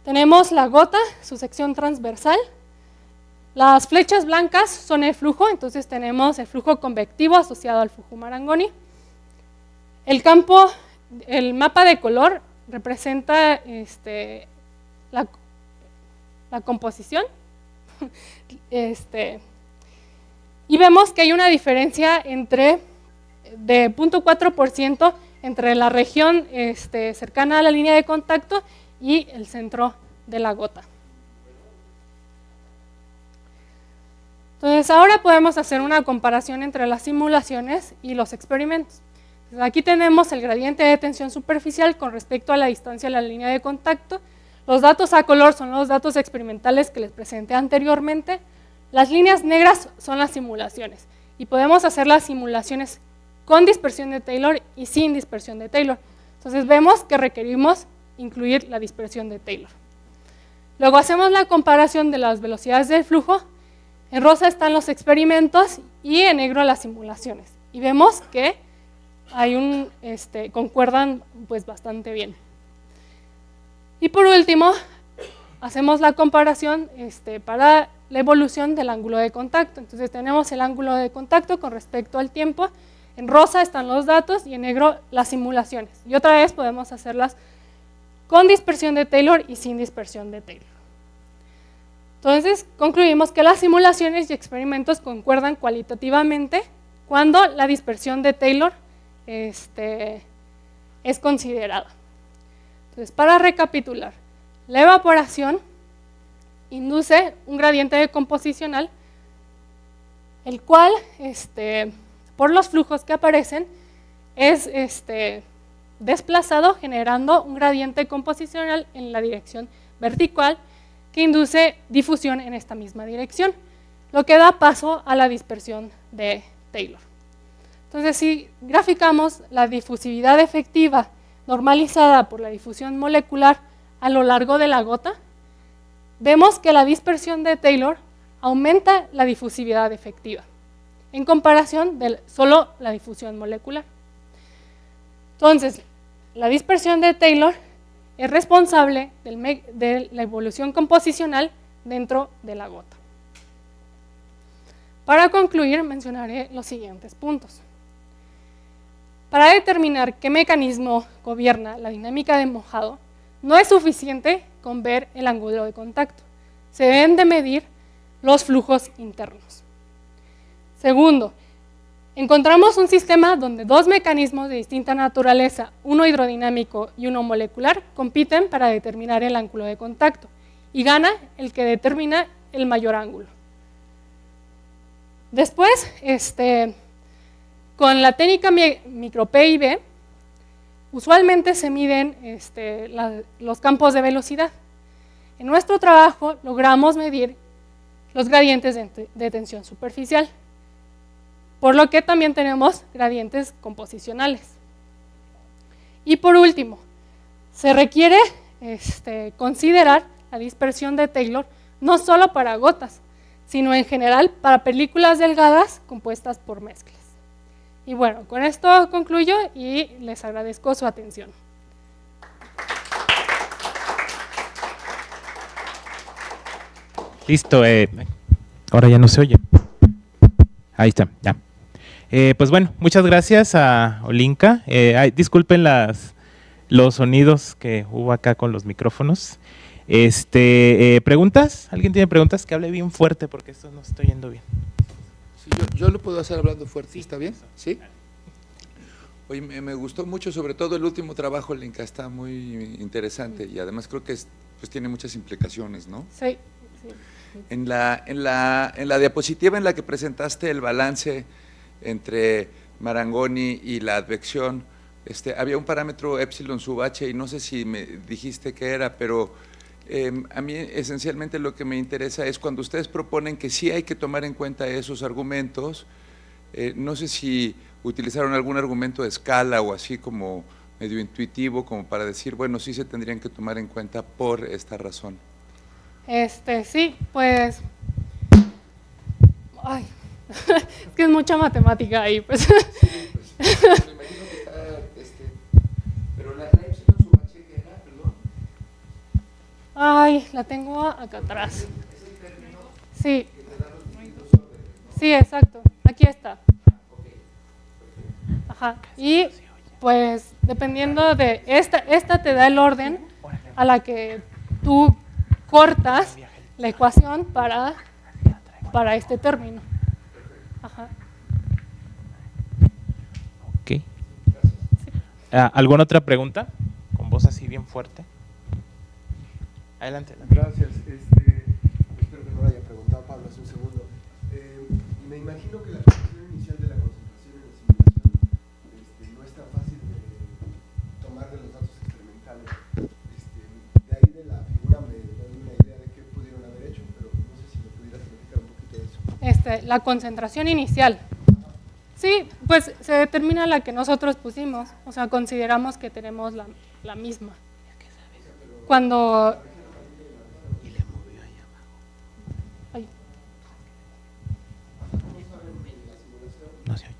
Tenemos la gota, su sección transversal. Las flechas blancas son el flujo, entonces tenemos el flujo convectivo asociado al flujo Marangoni. El mapa de color representa la composición. Y vemos que hay una diferencia de 0.4% entre la región cercana a la línea de contacto y el centro de la gota. Entonces ahora podemos hacer una comparación entre las simulaciones y los experimentos. Entonces, aquí tenemos el gradiente de tensión superficial con respecto a la distancia a la línea de contacto. Los datos a color son los datos experimentales que les presenté anteriormente. Las líneas negras son las simulaciones y podemos hacer las simulaciones con dispersión de Taylor y sin dispersión de Taylor. Entonces vemos que requerimos incluir la dispersión de Taylor. Luego hacemos la comparación de las velocidades del flujo. En rosa están los experimentos y en negro las simulaciones. Y vemos que concuerdan pues bastante bien. Y por último, hacemos la comparación para la evolución del ángulo de contacto. Entonces tenemos el ángulo de contacto con respecto al tiempo. En rosa están los datos y en negro las simulaciones. Y otra vez podemos hacerlas con dispersión de Taylor y sin dispersión de Taylor. Entonces concluimos que las simulaciones y experimentos concuerdan cualitativamente cuando la dispersión de Taylor es considerada. Entonces, para recapitular, la evaporación induce un gradiente composicional, el cual, por los flujos que aparecen, es desplazado generando un gradiente composicional en la dirección vertical que induce difusión en esta misma dirección, lo que da paso a la dispersión de Taylor. Entonces, si graficamos la difusividad efectiva normalizada por la difusión molecular a lo largo de la gota, vemos que la dispersión de Taylor aumenta la difusividad efectiva en comparación de solo la difusión molecular. Entonces, la dispersión de Taylor es responsable de la evolución composicional dentro de la gota. Para concluir, mencionaré los siguientes puntos. Para determinar qué mecanismo gobierna la dinámica de mojado, no es suficiente con ver el ángulo de contacto. Se deben de medir los flujos internos. Segundo, encontramos un sistema donde dos mecanismos de distinta naturaleza, uno hidrodinámico y uno molecular, compiten para determinar el ángulo de contacto y gana el que determina el mayor ángulo. Después, con la técnica micro-PIB, usualmente se miden los campos de velocidad. En nuestro trabajo logramos medir los gradientes de tensión superficial, por lo que también tenemos gradientes composicionales. Y por último, se requiere considerar la dispersión de Taylor no solo para gotas, sino en general para películas delgadas compuestas por mezclas. Y bueno, con esto concluyo y les agradezco su atención. Listo, ahora ya no se oye. Ahí está, ya. Pues bueno, muchas gracias a Olinka. Disculpen los sonidos que hubo acá con los micrófonos. ¿Preguntas? ¿Alguien tiene preguntas? Que hable bien fuerte porque esto no estoy yendo bien. Sí, yo lo puedo hacer hablando fuerte, ¿está bien? ¿Sí? Oye, me gustó mucho, sobre todo el último trabajo, Linka, está muy interesante y además creo que pues tiene muchas implicaciones, ¿no? Sí. Sí. En la diapositiva en la que presentaste el balance entre Marangoni y la advección, había un parámetro epsilon sub h y no sé si me dijiste qué era, pero a mí esencialmente lo que me interesa es cuando ustedes proponen que sí hay que tomar en cuenta esos argumentos, no sé si utilizaron algún argumento de escala o así como medio intuitivo como para decir, bueno, sí se tendrían que tomar en cuenta por esta razón. Sí, pues, ay, es que es mucha matemática ahí, pues. Sí, pues me imagino que está, pero la epsilon sub h, ¿qué era? Perdón. Ay, la tengo acá atrás. ¿Es el término Sí, que te da los distintos órdenes, no? sí, exacto, aquí está. Ok, perfecto. Ajá, y pues dependiendo de, esta te da el orden a la que tú cortas la ecuación para este término. Ajá. Ok. ¿Alguna otra pregunta? Con voz así bien fuerte. Adelante. Gracias. Espero que no lo haya preguntado Pablo hace un segundo. Me imagino que la condición inicial de la concentración en la simulación no es tan fácil de tomar de los datos experimentales. De ahí de la figura me doy una idea de qué pudieron haber hecho, pero no sé si me pudieras platicar un poquito de eso. La concentración inicial. Sí, pues se determina la que nosotros pusimos, o sea, consideramos que tenemos la misma. Cuando... Ay. No se oye.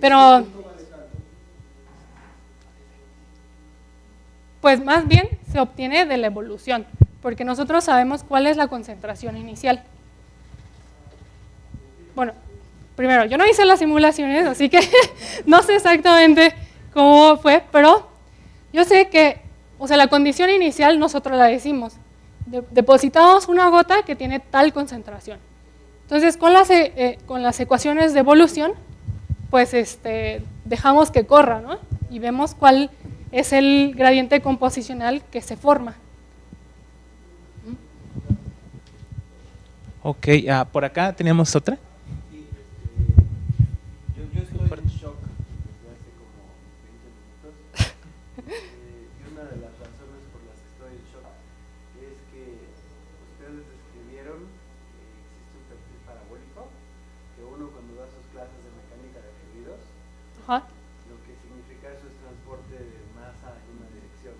Pero... Pues más bien se obtiene de la evolución, porque nosotros sabemos cuál es la concentración inicial. Bueno, primero, yo no hice las simulaciones, así que no sé exactamente cómo fue, pero yo sé que, o sea, la condición inicial nosotros la decimos. Depositamos una gota que tiene tal concentración. Entonces, con las ecuaciones de evolución, pues dejamos que corra, ¿no? Y vemos cuál es el gradiente composicional que se forma. Ok, por acá teníamos otra. Sí, yo estoy en shock desde hace como 20 minutos. Y una de las razones por las que estoy en shock es que ustedes describieron que existe un perfil parabólico, que uno cuando da sus clases de mecánica de fluidos, Ajá. lo que significa eso es transporte de masa en una dirección.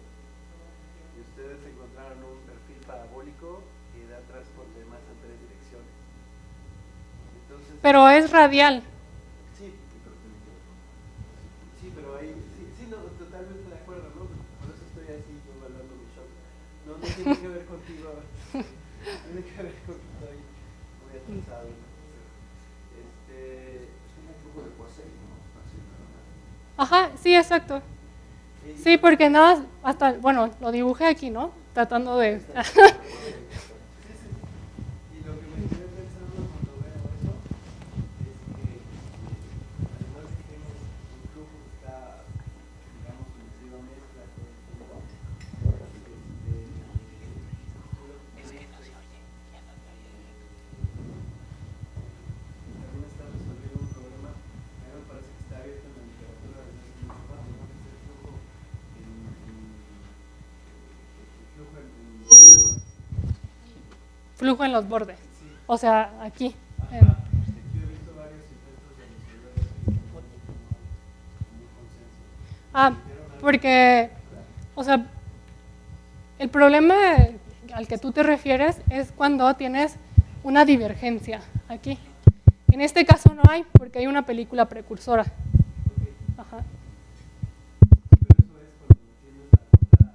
Y ustedes encontraron un perfil parabólico que da transporte de masa en 3 direcciones. Entonces, Pero es radial. sí, pero ahí, sí, no, totalmente de acuerdo, ¿no? Por eso estoy así, yo evaluando mi shock. No tiene que ver contigo, tiene que ver con que estoy muy atrasado. Es un flujo de Poiseuille, ¿no? Así, nada más. Ajá, sí, exacto. Sí, porque nada, hasta, bueno, lo dibujé aquí, ¿no? Tratando de... Y lo que me quedé pensando cuando veo eso es que además de que tenemos un flujo que está, digamos, conocido mezcla todo el tiempo, también está resolviendo un problema que a mí me parece que está abierto en la literatura desde hace mucho rato, ¿no? Que es el flujo Flujo en los bordes. O sea, aquí. Yo he visto varios intentos de resolver eso. Porque, o sea, el problema al que tú te refieres es cuando tienes una divergencia aquí. En este caso no hay, porque hay una película precursora. Ajá. Pero eso es cuando tienes la gota,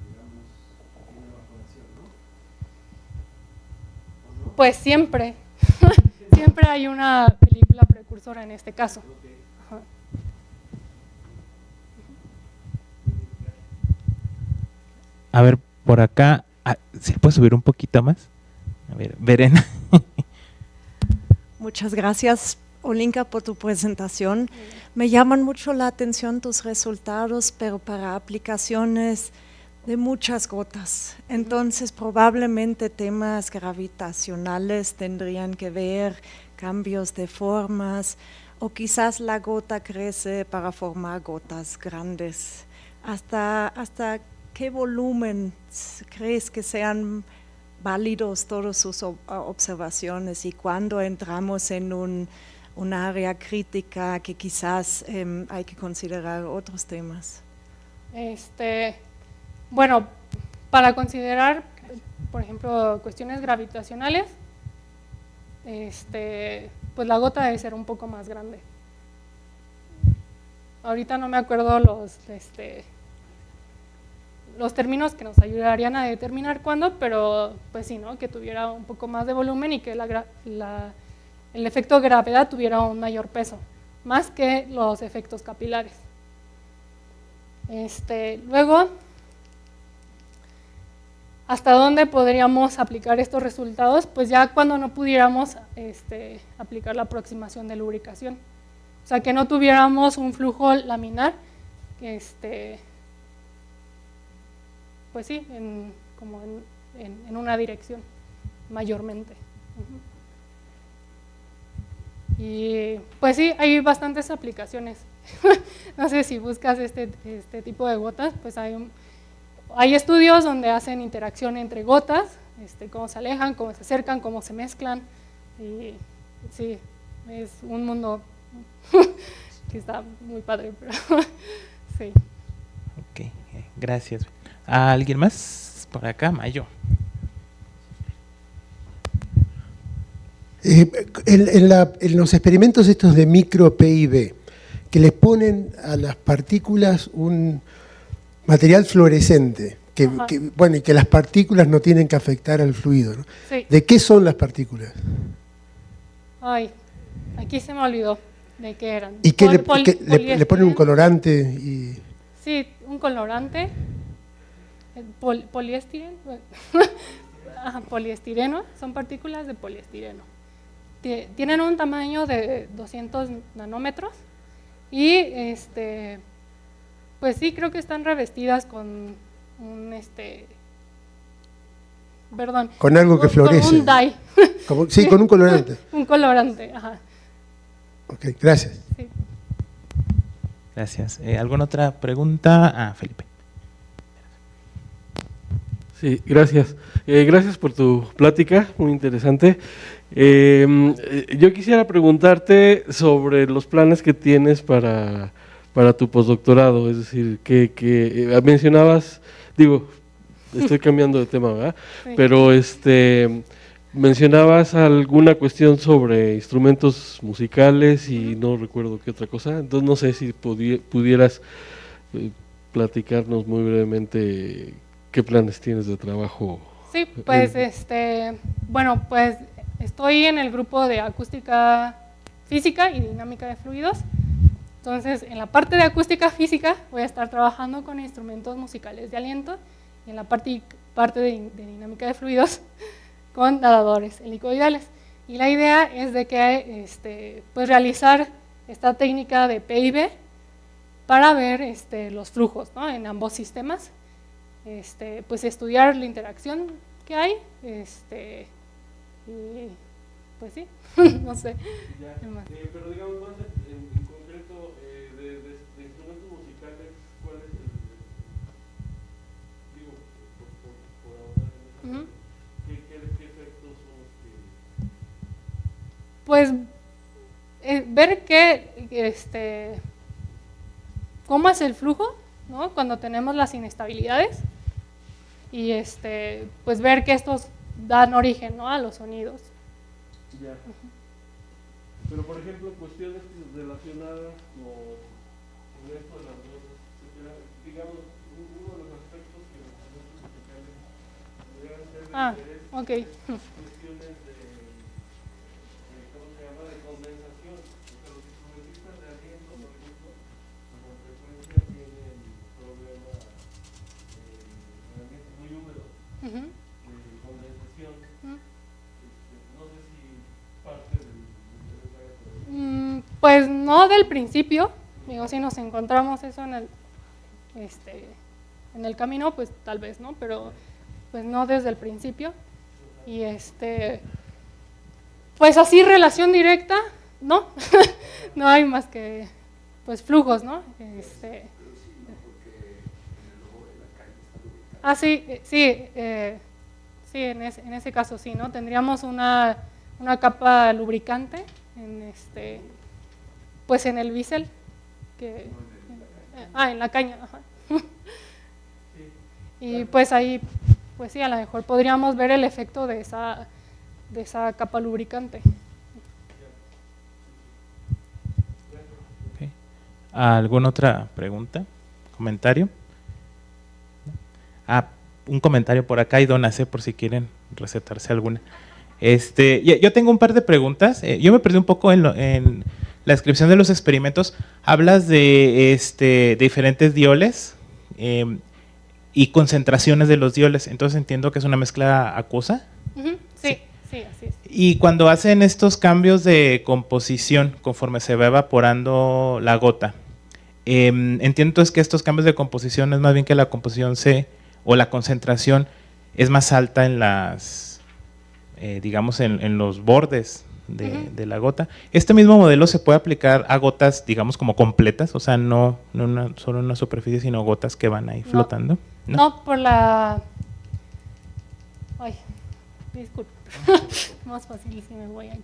digamos, tiene evaporación, ¿no? ¿O no? Pues siempre. Siempre hay una película precursora en este caso. Ajá. A ver, por acá, ¿Se puede subir un poquito más? A ver, Verena. Muchas gracias, Olinka, por tu presentación. Me llaman mucho la atención tus resultados, pero para aplicaciones de muchas gotas. Entonces, probablemente temas gravitacionales tendrían que ver, cambios de formas, o quizás la gota crece para formar gotas grandes. ¿Hasta qué volumen crees que sean válidos todas sus observaciones, y cuando entramos en un área crítica que quizás hay que considerar otros temas? Bueno, para considerar, por ejemplo, cuestiones gravitacionales, pues la gota debe ser un poco más grande. Ahorita no me acuerdo los términos que nos ayudarían a determinar cuándo, pero pues sí, ¿no? Que tuviera un poco más de volumen y que el efecto de gravedad tuviera un mayor peso, más que los efectos capilares. Luego, ¿hasta dónde podríamos aplicar estos resultados? Pues ya cuando no pudiéramos aplicar la aproximación de lubricación. O sea, que no tuviéramos un flujo laminar, pues sí, como en una dirección, mayormente. Y pues sí, hay bastantes aplicaciones. No sé si buscas este tipo de gotas, pues hay estudios donde hacen interacción entre gotas, cómo se alejan, cómo se acercan, cómo se mezclan. Y sí, es un mundo que está muy padre, pero sí. Ok, gracias. ¿Alguien más? Por acá, Mayo. En los experimentos estos de micro PIB, que les ponen a las partículas un material fluorescente, y que las partículas no tienen que afectar al fluido, ¿no? Sí. ¿De qué son las partículas? Ay, aquí se me olvidó de qué eran. ¿Y qué le ponen un colorante? Y... Sí, un colorante, poliestireno, poliestireno, son partículas de poliestireno. Tienen un tamaño de 200 nanómetros y pues sí, creo que están revestidas con un con algo que florece. Con un dye. Sí, con un colorante. Un colorante, ajá. Ok, gracias. Sí. Gracias. ¿Alguna otra pregunta? Felipe. Sí, gracias. Gracias por tu plática, muy interesante. Yo quisiera preguntarte sobre los planes que tienes para tu postdoctorado, es decir, que mencionabas, estoy cambiando de tema, ¿verdad? Sí. Pero mencionabas alguna cuestión sobre instrumentos musicales y no recuerdo qué otra cosa, entonces no sé si pudieras platicarnos muy brevemente qué planes tienes de trabajo. Sí, pues bueno, pues estoy en el grupo de acústica física y dinámica de fluidos. Entonces, en la parte de acústica física voy a estar trabajando con instrumentos musicales de aliento, y en la parte de dinámica de fluidos con nadadores helicoidales. Y la idea es de que pues realizar esta técnica de PIB para ver los flujos, ¿no? En ambos sistemas, pues estudiar la interacción que hay, y pues sí, no sé. Pero digamos más en concreto de instrumentos musicales, ¿cuál es por ahora? ¿Qué efectos son los que...? Pues ver cómo es el flujo, ¿no? Cuando tenemos las inestabilidades, y pues ver que estos dan origen, ¿no? A los sonidos. Ya. Pero por ejemplo, cuestiones relacionadas con esto de las notas, digamos, uno de los aspectos que los instrumentos musicales podrían ser de interés, okay. Cuestiones de ¿cómo se llama? De condensación. Porque los instrumentistas de aliento, por ejemplo, con frecuencia tienen problemas en ambientes muy húmedos. Pues no del principio, digo, si nos encontramos eso en el camino, pues tal vez, ¿no? Pero pues no desde el principio. Y pues así relación directa, ¿no? No hay más que pues flujos, ¿no? Sí, en ese caso sí, ¿no? Tendríamos una capa lubricante pues en el bisel, en la caña, ajá. Y pues ahí, pues sí, a lo mejor podríamos ver el efecto de esa capa lubricante. Okay. ¿Alguna otra pregunta? ¿Comentario? Un comentario por acá y donas, por si quieren recetarse alguna. Yo tengo un par de preguntas. Yo me perdí un poco en la descripción de los experimentos. Hablas de diferentes dioles y concentraciones de los dioles. Entonces entiendo que es una mezcla acuosa. Sí, así es. Y cuando hacen estos cambios de composición conforme se va evaporando la gota, entiendo entonces que estos cambios de composición es más bien que la composición o la concentración es más alta en las, digamos, en los bordes de la gota. ¿Este mismo modelo se puede aplicar a gotas, digamos, como completas? O sea, no solo en una superficie, sino gotas que van ahí flotando. No, por la... Ay, disculpe. Más fácil si me voy aquí.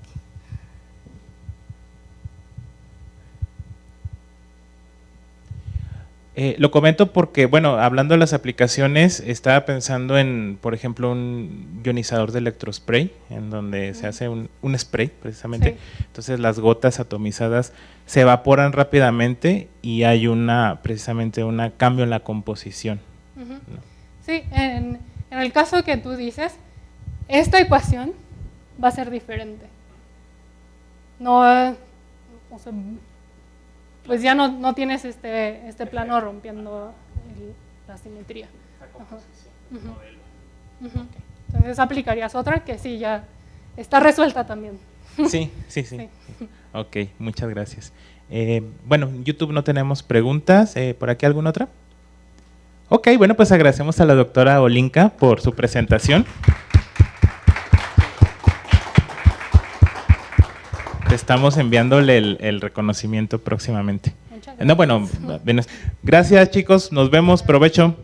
Lo comento porque, bueno, hablando de las aplicaciones, estaba pensando en, por ejemplo, un ionizador de electrospray, en donde se hace un spray, precisamente. Sí. Entonces, las gotas atomizadas se evaporan rápidamente y hay precisamente un cambio en la composición. ¿No? Sí, en el caso que tú dices, esta ecuación va a ser diferente. No, o sea, pues ya no tienes este plano rompiendo la simetría. Entonces aplicarías otra que sí ya está resuelta también. Sí. Ok, muchas gracias. Bueno, en YouTube no tenemos preguntas. ¿Por aquí alguna otra? Ok, bueno, pues agradecemos a la doctora Olinka por su presentación. Estamos enviándole el reconocimiento próximamente. Muchas gracias. Gracias chicos, nos vemos, provecho.